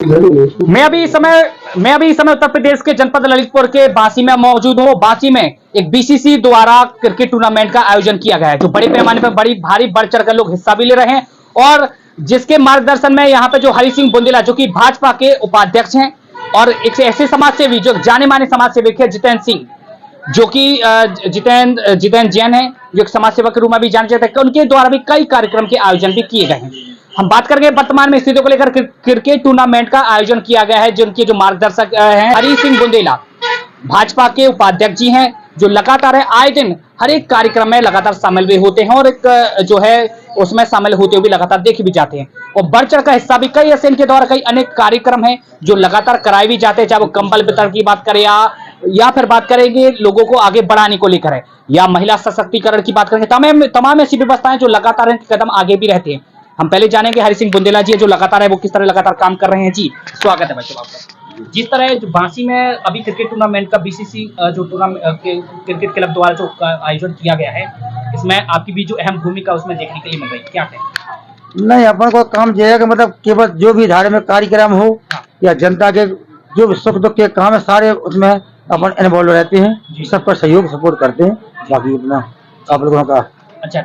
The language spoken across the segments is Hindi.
मैं अभी इस समय उत्तर प्रदेश के जनपद ललितपुर के बासी में मौजूद हूँ। बासी में एक बीसीसी द्वारा क्रिकेट टूर्नामेंट का आयोजन किया गया है, जो बड़े पैमाने पर बड़ी भारी बढ़ चढ़ कर लोग हिस्सा भी ले रहे हैं, और जिसके मार्गदर्शन में यहाँ पे जो हरि सिंह बुंदेला, जो कि भाजपा के उपाध्यक्ष हैं, और एक ऐसे समाज सेवी, जो जाने माने समाज सेवक है जितेंद्र सिंह, जो कि जितेंद्र जैन है, जो समाज सेवक के रूप में भी जाने जाते हैं, उनके द्वारा भी कई कार्यक्रम के आयोजन भी किए गए हैं। हम बात करेंगे वर्तमान में स्थितियों को लेकर। क्रिकेट टूर्नामेंट का आयोजन किया गया है, जिनके जो मार्गदर्शक हैं हरि सिंह बुंदेला, भाजपा के उपाध्यक्ष जी हैं, जो लगातार है आए दिन हर एक कार्यक्रम में लगातार शामिल भी होते हैं, और एक जो है उसमें शामिल होते हुए भी लगातार देखे भी जाते हैं, और बढ़ चढ़ का हिस्सा भी कई ऐसे इनके द्वारा कई अनेक कार्यक्रम हैं जो लगातार कराए भी जाते हैं, चाहे वो कंबल वितरण की बात करें या फिर बात करेंगे लोगों को आगे बढ़ाने को लेकर है, या महिला सशक्तिकरण की बात करेंगे, तमाम ऐसी व्यवस्थाएं जो लगातार इनके कदम आगे भी रहते हैं। हम पहले जानेंगे हरि सिंह बुंदेला जी जो लगातार है वो किस तरह लगातार काम कर रहे हैं। जी स्वागत है बच्चों आपका। जिस तरह जो बांसी में अभी क्रिकेट टूर्नामेंट का बीसीसी जो टूर्नामेंट क्रिकेट क्लब द्वारा जो आयोजन किया गया है, इसमें आपकी भी जो अहम भूमिका उसमें देखने के लिए मिल रही है, क्या कहें? नहीं, अपन को काम जो है कि मतलब केवल जो भी धार्मिक कार्यक्रम हो या जनता के जो भी सुख दुख के काम है सारे उसमें अपन इन्वॉल्व रहते हैं, सबका सहयोग सपोर्ट करते हैं। बाकी अपना आप लोगों का अच्छा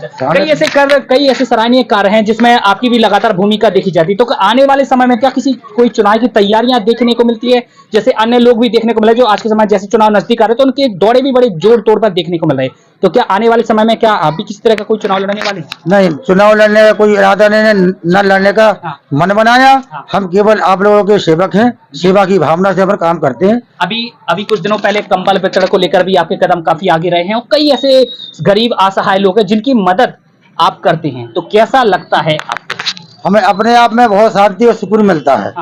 कई ऐसे सराहनीय कार्य हैं जिसमें आपकी भी लगातार भूमिका देखी जाती है। तो आने वाले समय में क्या कोई चुनाव की तैयारियां देखने को मिलती है, जैसे अन्य लोग भी देखने को मिले जो आज के समय जैसे चुनाव नजदीक आ रहे हैं, तो उनके दौरे भी बड़े जोर तोड़ पर देखने को मिल रहे हैं। तो क्या आने वाले समय में क्या आप भी किसी तरह का कोई चुनाव लड़ने वाले? नहीं, चुनाव लड़ने का कोई इरादा नहीं, न लड़ने का मन बनाया। हम केवल आप लोगों के सेवक हैं, सेवा की भावना से अपन काम करते हैं। अभी कुछ दिनों पहले कंबल वितरण को लेकर भी आपके कदम काफी आगे रहे हैं, और कई ऐसे गरीब असहाय लोग हैं जिनकी मदद आप करते हैं, तो कैसा लगता है आपको? हमें अपने आप में बहुत शांति और सुकून मिलता है।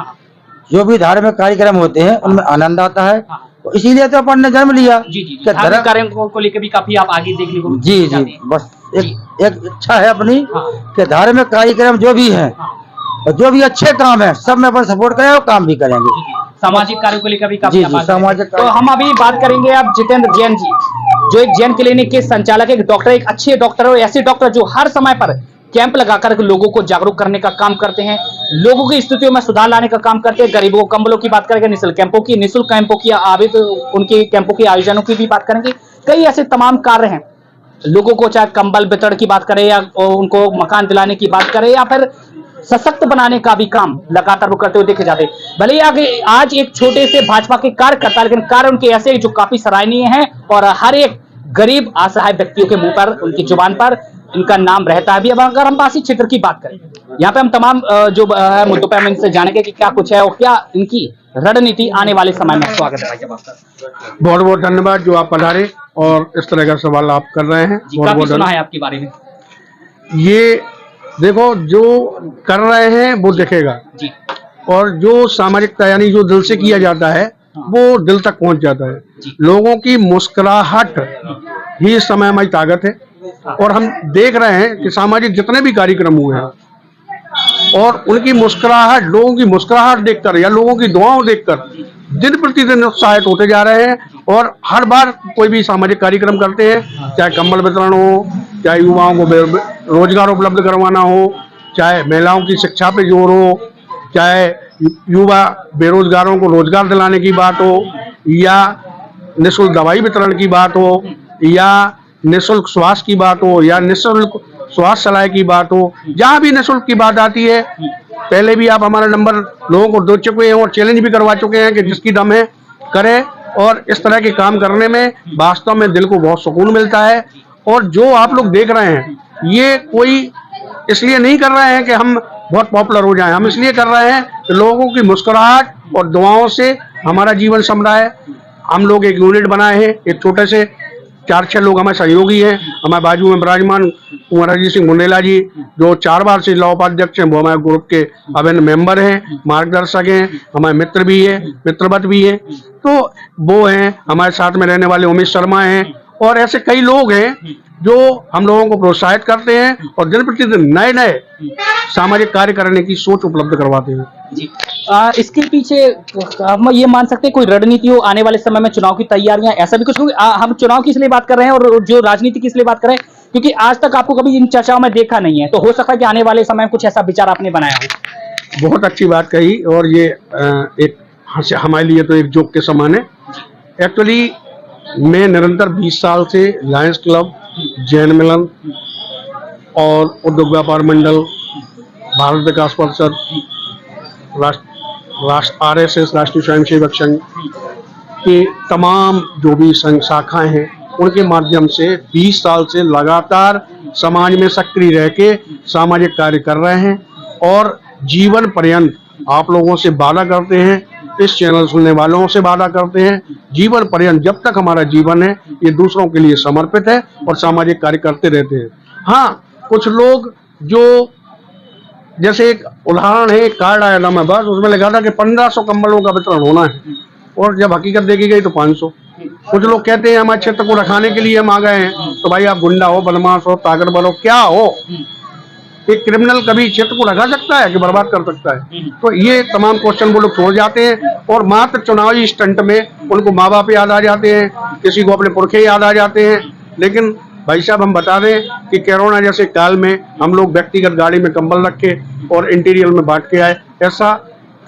जो भी धार्मिक कार्यक्रम होते हैं उनमें आनंद आता है, तो इसीलिए तो अपन ने जन्म लिया। जी धार्मिक कार्यों को लेकर भी काफी आप आगे देखने को जी बस एक इच्छा है अपनी कि धार्मिक कार्यक्रम जो भी है और जो भी अच्छे काम है सब में अपन सपोर्ट करें और काम भी करेंगे। सामाजिक कार्यों को लेकर भी काफी सामाजिक। तो हम अभी बात करेंगे अब जितेंद्र जैन जी, जो एक जैन क्लिनिक के संचालक, एक डॉक्टर, एक अच्छे डॉक्टर और ऐसे डॉक्टर जो हर समय पर कैंप लगाकर लोगों को जागरूक करने का काम करते हैं, लोगों की स्थितियों में सुधार लाने का काम करते हैं। गरीबों कंबलों की बात करेंगे, निःशुल्क कैंपों की उनके कैंपों के आयोजनों की भी बात करेंगे। कई ऐसे तमाम कार्य हैं, लोगों को चाहे कंबल वितरण की बात करें या उनको मकान दिलाने की बात करें या फिर सशक्त बनाने का भी काम लगातार वो करते हुए देखे जाते हैं। भले ही आज एक छोटे से भाजपा के कार्यकर्ता, लेकिन कार्य उनके ऐसे जो काफी सराहनीय हैं, और हर एक गरीब असहाय व्यक्तियों के मुंह पर, उनकी जुबान पर इनका नाम रहता है भी। अब अगर हम बासी क्षेत्र की बात करें, यहाँ पे हम तमाम जो मुद्दों पर हम इनसे जानेंगे कि क्या कुछ है और क्या इनकी रणनीति आने वाले समय में। स्वागत है भाई आपका। बहुत बहुत धन्यवाद जो आप पधारे और इस तरह का सवाल आप कर रहे हैं। बहुत बहुत सुना है आपके बारे में। ये देखो, जो कर रहे हैं वो दिखेगा जी, और जो सामाजिक यानी जो दिल से किया जाता है वो दिल तक पहुंच जाता है। लोगों की मुस्कुराहट ही समयमय ताकत है, और हम देख रहे हैं कि सामाजिक जितने भी कार्यक्रम हुए हैं और उनकी मुस्कुराहट, लोगों की मुस्कुराहट देखकर या लोगों की दुआओं देखकर दिन प्रतिदिन उत्साहित होते जा रहे हैं। और हर बार कोई भी सामाजिक कार्यक्रम करते हैं, चाहे कंबल वितरण हो, चाहे युवाओं को रोजगार उपलब्ध करवाना हो, चाहे महिलाओं की शिक्षा पे जोर हो, चाहे युवा बेरोजगारों को रोजगार दिलाने की बात हो, या निःशुल्क दवाई वितरण की बात हो, या निःशुल्क स्वास्थ्य की बात हो, या निःशुल्क स्वास्थ्य सलाह की बात हो, जहाँ भी निःशुल्क की बात आती है, पहले भी आप हमारा नंबर लोगों को दे चुके हैं और चैलेंज भी करवा चुके हैं कि जिसकी दम है करे। और इस तरह के काम करने में वास्तव में दिल को बहुत सुकून मिलता है। और जो आप लोग देख रहे हैं ये कोई इसलिए नहीं कर रहे हैं कि हम बहुत पॉपुलर हो जाएं, हम इसलिए कर रहे हैं कि लोगों की मुस्कुराहट और दुआओं से हमारा जीवन समरा है। हम लोग एक यूनिट बनाए हैं, एक छोटे से 4-6 लोग हमारे सहयोगी हैं। हमारे बाजू में विराजमान कुंवर हरि सिंह बुंदेला जी, जो 4 बार से जिला उपाध्यक्ष हैं, वो हमारे ग्रुप के अभिन्न मेंबर हैं, मार्गदर्शक हैं, हमारे मित्र भी हैं, मित्रवत भी हैं। तो वो हैं, हमारे साथ में रहने वाले उमेश शर्मा हैं, और ऐसे कई लोग हैं जो हम लोगों को प्रोत्साहित करते हैं और दिन प्रतिदिन नए नए सामाजिक कार्य करने की सोच उपलब्ध करवाते हैं। जी, इसके पीछे हम ये मान सकते हैं कोई रणनीति हो आने वाले समय में, चुनाव की तैयारियां, ऐसा भी कुछ? हम चुनाव की इसलिए बात कर रहे हैं और जो राजनीति की इसलिए बात कर रहे हैं क्योंकि आज तक आपको कभी इन चर्चाओं में देखा नहीं है, तो हो सकता है कि आने वाले समय में कुछ ऐसा विचार आपने बनाया हो। बहुत अच्छी बात कही और ये एक हमारे लिए तो एक जोक के समान है। एक्चुअली मैं निरंतर 20 साल से लायंस क्लब, जैन मिलन और उद्योग व्यापार मंडल, भारत विकास परिषद, RSS राष्ट्रीय स्वयंसेवक संघ के तमाम जो भी संघ शाखाएं हैं उनके माध्यम से 20 साल से लगातार समाज में सक्रिय रह के सामाजिक कार्य कर रहे हैं और जीवन पर्यंत आप लोगों से वादा करते हैं, इस चैनल सुनने वालों से वादा करते हैं, जीवन पर्यंत जब तक हमारा जीवन है ये दूसरों के लिए समर्पित है और सामाजिक कार्य करते रहते हैं। हाँ, कुछ लोग जो, जैसे एक उदाहरण है, एक कार्ड आया था मैं बस उसमें लिखा था कि 1500 कंबलों का वितरण होना है और जब हकीकत देखी गई तो 500। कुछ लोग कहते हैं हमारे क्षेत्र को रखाने के लिए हम आ गए हैं, तो भाई आप गुंडा हो, बदमाश हो, ताकतवर हो, क्या हो? एक क्रिमिनल कभी क्षेत्र को रखा सकता है कि बर्बाद कर सकता है? तो ये तमाम क्वेश्चन वो लोग छोड़ जाते हैं और मात्र चुनावी स्टंट में उनको माँ बाप याद आ जाते हैं, किसी को अपने पुरखे याद आ जाते हैं। लेकिन भाई साहब हम बता दें कि कोरोना जैसे काल में हम लोग व्यक्तिगत गाड़ी में कंबल रखे और इंटीरियर में बांट के आए। ऐसा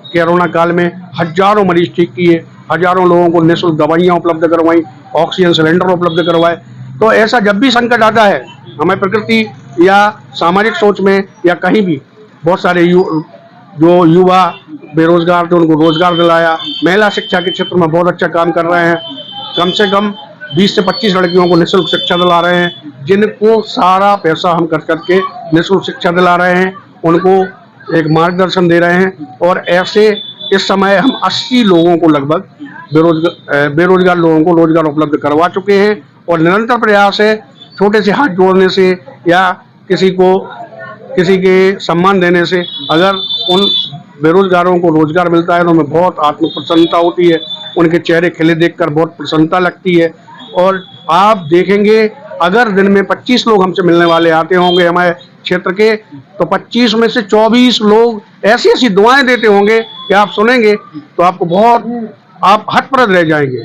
कोरोना काल में हजारों मरीज ठीक किए, हजारों लोगों को निःशुल्क दवाइयाँ उपलब्ध करवाई, ऑक्सीजन सिलेंडर उपलब्ध करवाए। तो ऐसा जब भी संकट आता है हमें प्रकृति या सामाजिक सोच में या कहीं भी बहुत सारे जो युवा बेरोजगार थे उनको रोजगार दिलाया। महिला शिक्षा के क्षेत्र में बहुत अच्छा काम कर रहे हैं, कम से कम 20 से 25 लड़कियों को निःशुल्क शिक्षा दिला रहे हैं, जिनको सारा पैसा हम खर्च करके निःशुल्क शिक्षा दिला रहे हैं, उनको एक मार्गदर्शन दे रहे हैं। और ऐसे इस समय हम 80 लोगों को लगभग बेरोजगार लोगों को रोजगार उपलब्ध करवा चुके हैं और निरंतर प्रयास है छोटे से हाथ जोड़ने से या किसी के सम्मान देने से अगर उन बेरोजगारों को रोजगार मिलता है तो हमें बहुत आत्म प्रसन्नता होती है, उनके चेहरे खिले देखकर बहुत प्रसन्नता लगती है। और आप देखेंगे अगर दिन में 25 लोग हमसे मिलने वाले आते होंगे हमारे क्षेत्र के, तो 25 में से 24 लोग ऐसी ऐसी दुआएं देते होंगे कि आप सुनेंगे तो आपको बहुत, आप हतप्रभ रह जाएंगे।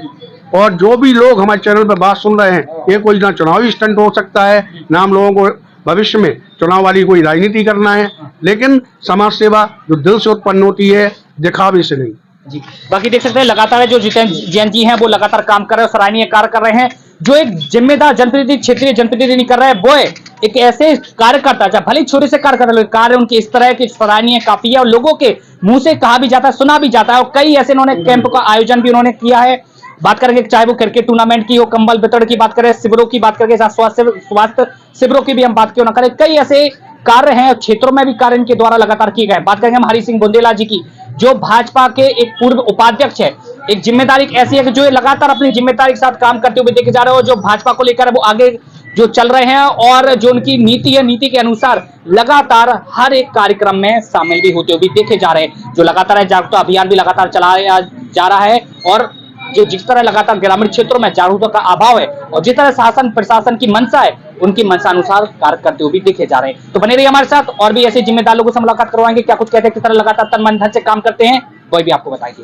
और जो भी लोग हमारे चैनल पर बात सुन रहे हैं, ये कोई ना चुनावी स्टंट हो सकता है, ना हम लोगों को भविष्य में चुनाव वाली कोई राजनीति करना है, लेकिन समाज सेवा जो दिल से उत्पन्न होती है, दिखावे से नहीं। जी, बाकी देख सकते हैं लगातार जो जितेंद्र जैन जी हैं वो लगातार काम कर रहे हैं, सराहनीय कार्य कर रहे हैं। जो एक जिम्मेदार जनप्रतिनिधि, क्षेत्रीय जनप्रतिनिधि नहीं कर रहा है, वो है एक ऐसे कार्यकर्ता, चाहे भले छोटे से कार्य कर रहे, कार्य उनके इस तरह के सराहनीय काफी है और लोगों के मुंह से कहा भी जाता है, सुना भी जाता है। और कई ऐसे इन्होंने कैंप का आयोजन भी उन्होंने किया है। बात करेंगे चाहे वो क्रिकेट टूर्नामेंट की हो, कंबल वितरण की बात करें, शिविरों की बात करें, स्वास्थ्य शिविरों की भी हम बात क्यों ना करें, कई ऐसे कार्य हैं, क्षेत्रों में भी कार्य इनके द्वारा लगातार किए गए। बात करेंगे हम हरि सिंह बुंदेला जी की, जो भाजपा के एक पूर्व उपाध्यक्ष है। एक जिम्मेदारी ऐसी है कि जो लगातार अपनी जिम्मेदारी के साथ काम करते हुए देखे जा रहे हो, जो भाजपा को लेकर वो आगे जो चल रहे हैं और जो उनकी नीति है, नीति के अनुसार लगातार हर एक कार्यक्रम में शामिल भी होते हुए देखे जा रहे हैं। जो लगातार है जागरूकता अभियान भी लगातार चलाया जा रहा है और जो जिस तरह लगातार ग्रामीण क्षेत्रों में जागरूकता का अभाव है और जिस तरह शासन प्रशासन की मंशा है, उनकी मंशा अनुसार कार्य करते हुए भी देखे जा रहे हैं। तो बने रहिए हमारे साथ, और भी ऐसे जिम्मेदार लोगों से मुलाकात करवाएंगे, क्या कुछ कहते हैं, किस तरह लगातार तन मन धन से काम करते हैं, वही भी आपको बताएंगे।